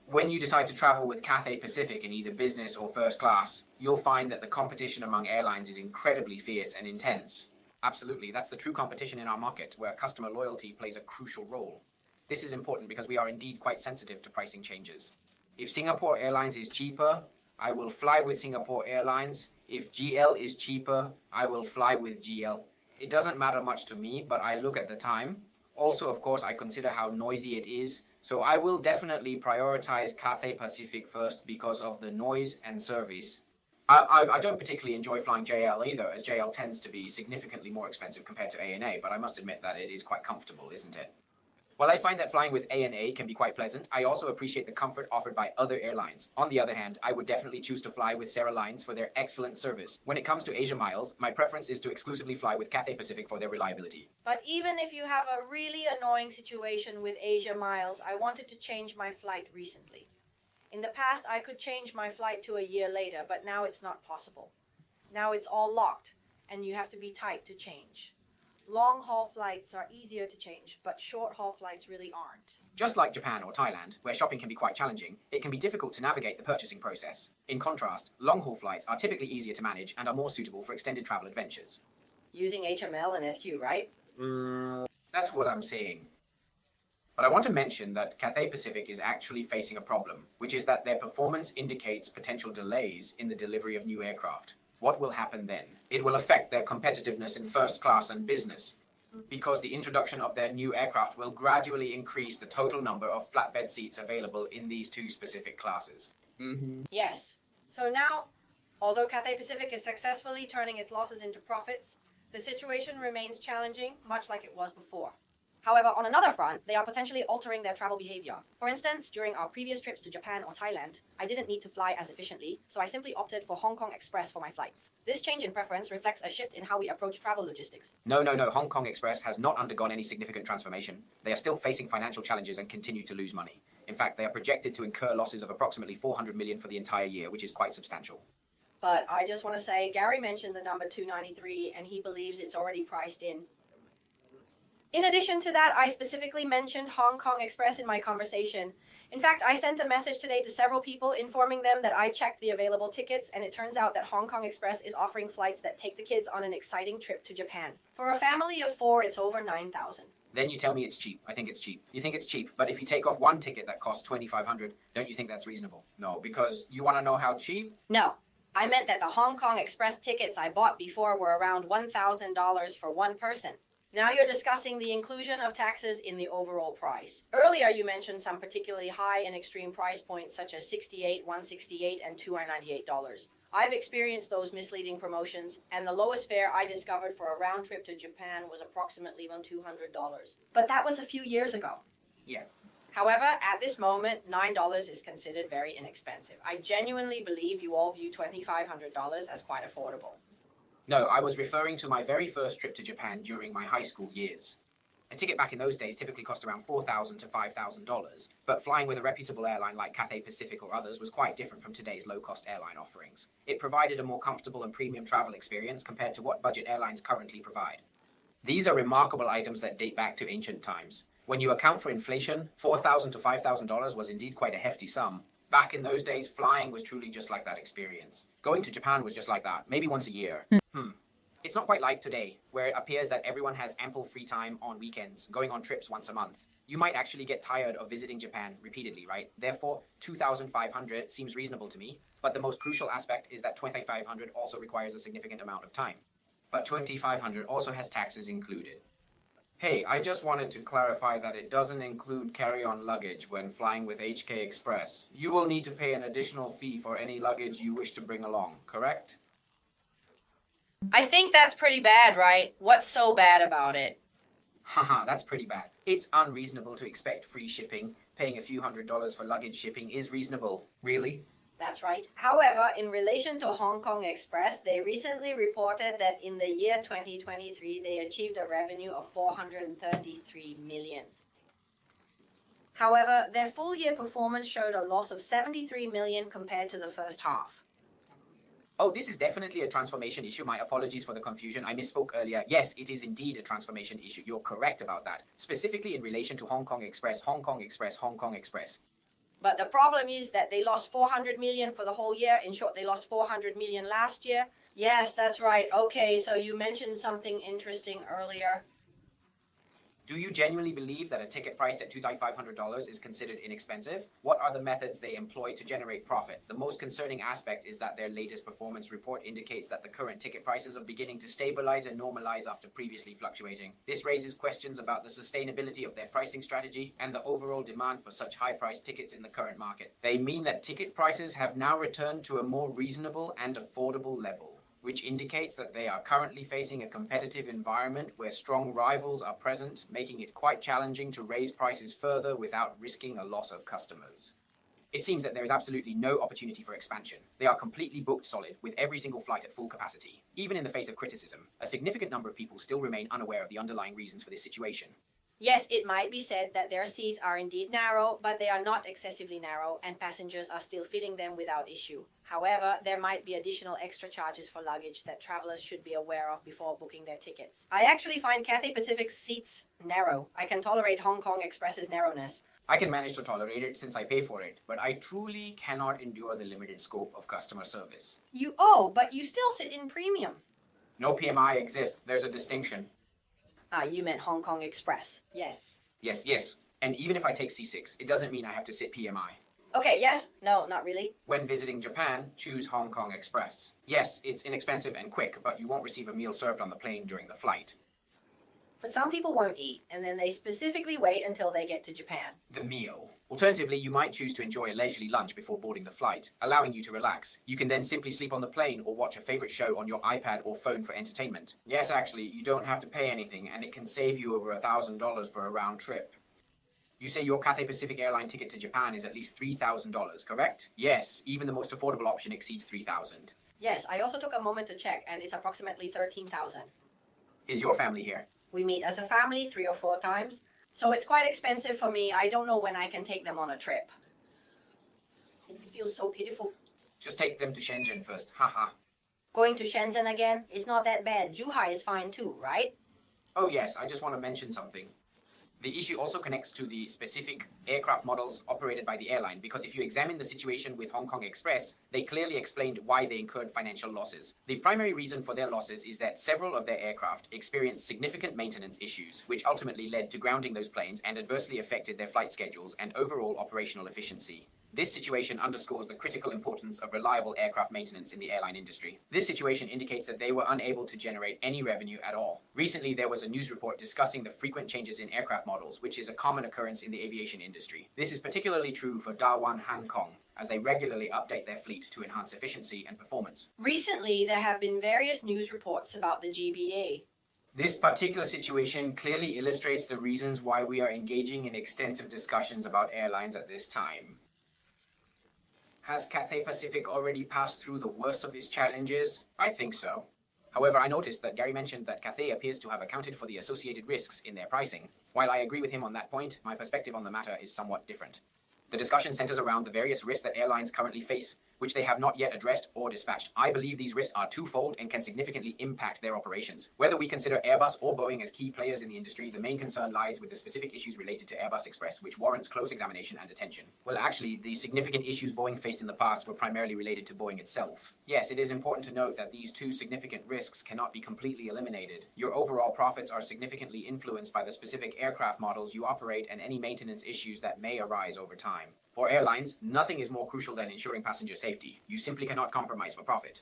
When you decide to travel with Cathay Pacific in either business or first class, you'll find that the competition among airlines is incredibly fierce and intense. Absolutely, that's the true competition in our market, where customer loyalty plays a crucial role. This is important because we are indeed quite sensitive to pricing changes. If Singapore Airlines is cheaper, I will fly with Singapore Airlines. If GL is cheaper, I will fly with GL. It doesn't matter much to me, but I look at the time. Also, of course, I consider how noisy it is, so I will definitely prioritize Cathay Pacific first because of the noise and service. I don't particularly enjoy flying JL either, as JL tends to be significantly more expensive compared to ANA, but I must admit that it is quite comfortable, isn't it? While I find that flying with ANA can be quite pleasant, I also appreciate the comfort offered by other airlines. On the other hand, I would definitely choose to fly with Sarah Lines for their excellent service. When it comes to Asia miles, my preference is to exclusively fly with Cathay Pacific for their reliability.
But even if you have a really annoying situation with Asia Miles, I wanted to change my flight recently. In the past, I could change my flight to a year later, but now it's not possible. Now it's all locked, and you have to be tight to change. Long-haul flights are easier to change, but short-haul flights really aren't.
Just like Japan or Thailand, where shopping can be quite challenging, it can be difficult to navigate the purchasing process. In contrast, long-haul flights are typically easier to manage and are more suitable for extended travel adventures.
Using HML and SQ, right?
That's what I'm saying. But I want to mention that Cathay Pacific is actually facing a problem, which is that their performance indicates potential delays in the delivery of new aircraft. What will happen then? It will affect their competitiveness in first class and business, because the introduction of their new aircraft will gradually increase the total number of flatbed seats available in these two specific classes.
Yes. So now, although Cathay Pacific is successfully turning its losses into profits, The situation remains challenging, much like it was before. However, on another front, they are potentially altering their travel behavior. For instance, during our previous trips to Japan or Thailand, I didn't need to fly as efficiently, so I simply opted for Hong Kong Express for my flights. This change in preference reflects a shift in how we approach travel logistics.
No. Hong Kong Express has not undergone any significant transformation. They are still facing financial challenges and continue to lose money. In fact, they are projected to incur losses of approximately $400 million for the entire year, which is quite substantial.
But I just want to say, Gary mentioned the number 293, and he believes it's already priced in. In addition to that, I specifically mentioned Hong Kong Express in my conversation. In fact, I sent a message today to several people informing them that I checked the available tickets, and it turns out that Hong Kong Express is offering flights that take the kids on an exciting trip to Japan. For a family of 4, it's over $9,000.
Then you tell me it's cheap. I think it's cheap. You think it's cheap, but if you take off one ticket that costs $2,500, don't you think that's reasonable? No, because you want to know how cheap?
No. I meant that the Hong Kong Express tickets I bought before were around $1,000 for one person. Now you're discussing the inclusion of taxes in the overall price. Earlier you mentioned some particularly high and extreme price points such as $68, $168, and $298. I've experienced those misleading promotions, and the lowest fare I discovered for a round trip to Japan was approximately $200. But that was a few years ago.
Yeah.
However, at this moment, $9 is considered very inexpensive. I genuinely believe you all view $2,500 as quite affordable.
No, I was referring to my very first trip to Japan during my high school years. A ticket back in those days typically cost around $4,000 to $5,000, but flying with a reputable airline like Cathay Pacific or others was quite different from today's low-cost airline offerings. It provided a more comfortable and premium travel experience compared to what budget airlines currently provide. These are remarkable items that date back to ancient times. When you account for inflation, $4,000 to $5,000 was indeed quite a hefty sum. Back in those days, flying was truly just like that experience. Going to Japan was just like that, maybe once a year. It's not quite like today, where it appears that everyone has ample free time on weekends, going on trips once a month. You might actually get tired of visiting Japan repeatedly, right? Therefore, $2,500 seems reasonable to me, but the most crucial aspect is that $2,500 also requires a significant amount of time. But $2,500 also has taxes included. Hey, I just wanted to clarify that it doesn't include carry-on luggage when flying with HK Express. You will need to pay an additional fee for any luggage you wish to bring along, correct?
I think that's pretty bad, right? What's so bad about it?
Haha, that's pretty bad. It's unreasonable to expect free shipping. Paying a few $100s for luggage shipping is reasonable. Really?
That's right. However, in relation to Hong Kong Express, they recently reported that in the year 2023, they achieved a revenue of $433 million. However, their full-year performance showed a loss of $73 million compared to the first half.
Oh, this is definitely a transformation issue. My apologies for the confusion. I misspoke earlier. Yes, it is indeed a transformation issue. You're correct about that. Specifically in relation to Hong Kong Express, Hong Kong Express, Hong Kong Express.
But the problem is that they lost $400 million for the whole year. In short, they lost $400 million last year. Yes, that's right. Okay, so you mentioned something interesting earlier.
Do you genuinely believe that a ticket priced at $2,500 is considered inexpensive? What are the methods they employ to generate profit? The most concerning aspect is that their latest performance report indicates that the current ticket prices are beginning to stabilize and normalize after previously fluctuating. This raises questions about the sustainability of their pricing strategy and the overall demand for such high-priced tickets in the current market. They mean that ticket prices have now returned to a more reasonable and affordable level, which indicates that they are currently facing a competitive environment where strong rivals are present, making it quite challenging to raise prices further without risking a loss of customers. It seems that there is absolutely no opportunity for expansion. They are completely booked solid, with every single flight at full capacity. Even in the face of criticism, a significant number of people still remain unaware of the underlying reasons for this situation.
Yes, it might be said that their seats are indeed narrow, but they are not excessively narrow, and passengers are still fitting them without issue. However, there might be additional extra charges for luggage that travelers should be aware of before booking their tickets. I actually find Cathay Pacific's seats narrow. I can tolerate Hong Kong Express's narrowness.
I can manage to tolerate it since I pay for it, but I truly cannot endure the limited scope of customer service.
But you still sit in premium.
No PMI exists. There's a distinction.
You meant Hong Kong Express. Yes.
Yes. And even if I take C6, it doesn't mean I have to sit PMI.
Okay, yes. No, not really.
When visiting Japan, choose Hong Kong Express. Yes, it's inexpensive and quick, but you won't receive a meal served on the plane during the flight.
But some people won't eat, and then they specifically wait until they get to Japan.
The meal. Alternatively, you might choose to enjoy a leisurely lunch before boarding the flight, allowing you to relax. You can then simply sleep on the plane or watch a favorite show on your iPad or phone for entertainment. Yes, actually, you don't have to pay anything, and it can save you over $1,000 for a round trip. You say your Cathay Pacific airline ticket to Japan is at least $3,000, correct? Yes, even the most affordable option exceeds $3,000.
Yes, I also took a moment to check, and it's approximately 13,000.
Is your family here?
We meet as a family 3 or 4 times, so it's quite expensive for me. I don't know when I can take them on a trip. It feels so pitiful.
Just take them to Shenzhen first, haha.
Going to Shenzhen again? It's not that bad. Zhuhai is fine too, right?
Oh yes, I just want to mention something. The issue also connects to the specific aircraft models operated by the airline, because if you examine the situation with Hong Kong Express, they clearly explained why they incurred financial losses. The primary reason for their losses is that several of their aircraft experienced significant maintenance issues, which ultimately led to grounding those planes and adversely affected their flight schedules and overall operational efficiency. This situation underscores the critical importance of reliable aircraft maintenance in the airline industry. This situation indicates that they were unable to generate any revenue at all. Recently, there was a news report discussing the frequent changes in aircraft models, which is a common occurrence in the aviation industry. This is particularly true for Dawan Hong Kong, as they regularly update their fleet to enhance efficiency and performance.
Recently, there have been various news reports about the GBA.
This particular situation clearly illustrates the reasons why we are engaging in extensive discussions about airlines at this time. Has Cathay Pacific already passed through the worst of its challenges? I think so. However, I noticed that Gary mentioned that Cathay appears to have accounted for the associated risks in their pricing. While I agree with him on that point, my perspective on the matter is somewhat different. The discussion centers around the various risks that airlines currently face, which they have not yet addressed or dispatched. I believe these risks are twofold and can significantly impact their operations. Whether we consider Airbus or Boeing as key players in the industry, the main concern lies with the specific issues related to Airbus Express, which warrants close examination and attention. Well, actually, the significant issues Boeing faced in the past were primarily related to Boeing itself. Yes, it is important to note that these two significant risks cannot be completely eliminated. Your overall profits are significantly influenced by the specific aircraft models you operate and any maintenance issues that may arise over time. For airlines, nothing is more crucial than ensuring passenger safety. You simply cannot compromise for profit.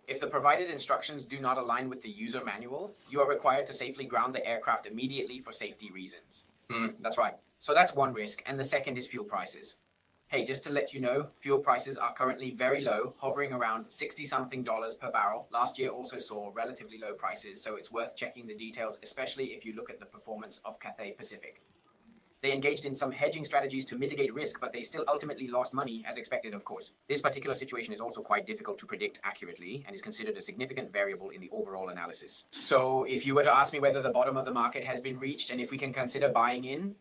If the provided instructions do not align with the user manual, you are required to safely ground the aircraft immediately for safety reasons. That's right. So that's one risk, and the second is fuel prices. Hey, just to let you know, fuel prices are currently very low, hovering around $60-something per barrel. Last year also saw relatively low prices, so it's worth checking the details, especially if you look at the performance of Cathay Pacific. They engaged in some hedging strategies to mitigate risk, but they still ultimately lost money, as expected, of course. This particular situation is also quite difficult to predict accurately and is considered a significant variable in the overall analysis. So, if you were to ask me whether the bottom of the market has been reached and if we can consider buying in,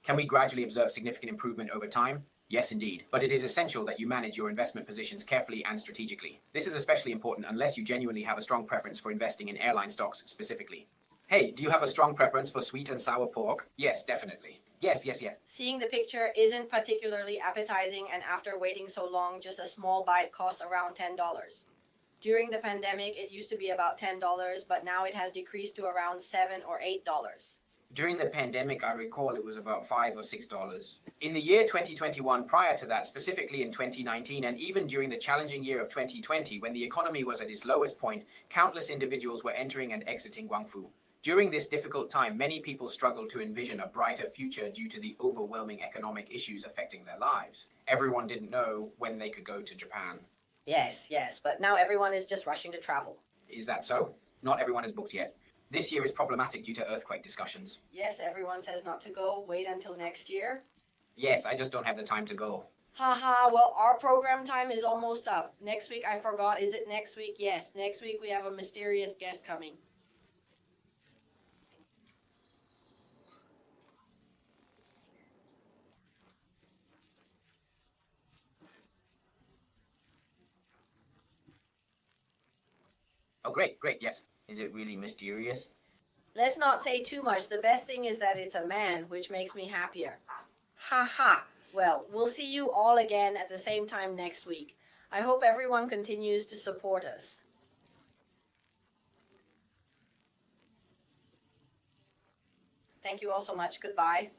can we gradually observe significant improvement over time? Yes, indeed. But it is essential that you manage your investment positions carefully and strategically. This is especially important unless you genuinely have a strong preference for investing in airline stocks specifically. Hey, do you have a strong preference for sweet and sour pork? Yes, definitely. Yes.
Seeing the picture isn't particularly appetizing, and after waiting so long, just a small bite costs around $10. During the pandemic, it used to be about $10, but now it has decreased to around $7 or $8.
During the pandemic, I recall it was about $5 or $6. In the year 2021, prior to that, specifically in 2019, and even during the challenging year of 2020, when the economy was at its lowest point, countless individuals were entering and exiting Guangfu. During this difficult time, many people struggled to envision a brighter future due to the overwhelming economic issues affecting their lives. Everyone didn't know when they could go to Japan.
Yes, but now everyone is just rushing to travel.
Is that so? Not everyone is booked yet. This year is problematic due to earthquake discussions.
Yes, everyone says not to go. Wait until next year.
Yes, I just don't have the time to go.
Haha, well, our program time is almost up. Next week, I forgot. Is it next week? Yes, next week we have a mysterious guest coming.
Oh, great, yes. Is it really mysterious?
Let's not say too much. The best thing is that it's a man, which makes me happier. Haha. Well, we'll see you all again at the same time next week. I hope everyone continues to support us. Thank you all so much. Goodbye.